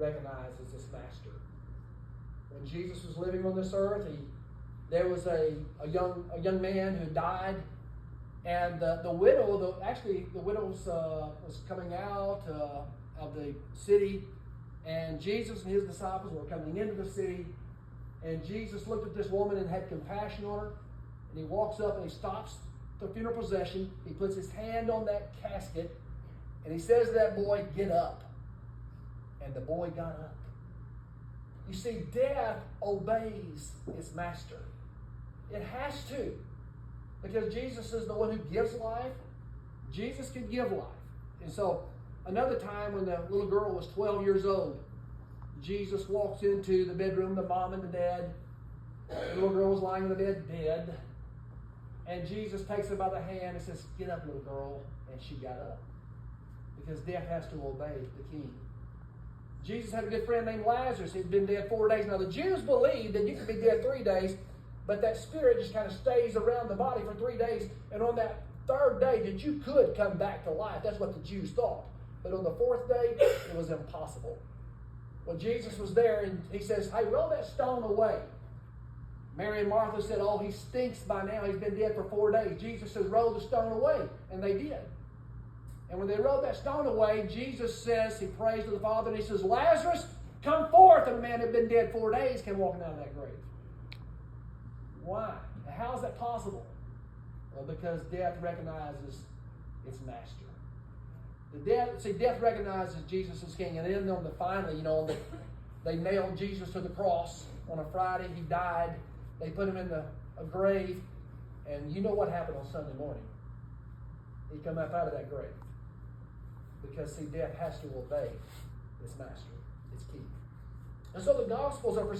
recognizes his master. When Jesus was living on this earth, there was a young man who died, and the widow, the widow was coming out of the city, and Jesus and his disciples were coming into the city, and Jesus looked at this woman and had compassion on her, and he walks up and he stops the funeral procession. He puts his hand on that casket, and he says to that boy, "Get up." And the boy got up. You see, death obeys its master. It has to. Because Jesus is the one who gives life. Jesus can give life. And so, another time when the little girl was 12 years old, Jesus walks into the bedroom, the mom and the dad. The little girl was lying in the bed dead. And Jesus takes her by the hand and says, "Get up, little girl." And she got up. Because death has to obey the king. Jesus had a good friend named Lazarus. He'd been dead 4 days. Now, the Jews believed that you could be dead 3 days, but that spirit just kind of stays around the body for 3 days. And on that third day, that you could come back to life. That's what the Jews thought. But on the fourth day, it was impossible. Well, Jesus was there, and he says, "Hey, roll that stone away." Mary and Martha said, "Oh, he stinks by now. He's been dead for 4 days." Jesus says, "Roll the stone away." And they did. And when they rolled that stone away, Jesus says, he prays to the Father, and he says, "Lazarus, come forth." And a man who had been dead 4 days came walking out of that grave. Why? How is that possible? Well, because death recognizes its master. Death recognizes Jesus as king. And then finally, they nailed Jesus to the cross on a Friday. He died. They put him in a grave. And you know what happened on Sunday morning? He come up out of that grave. Because, death has to obey its master, its king. And so the Gospels are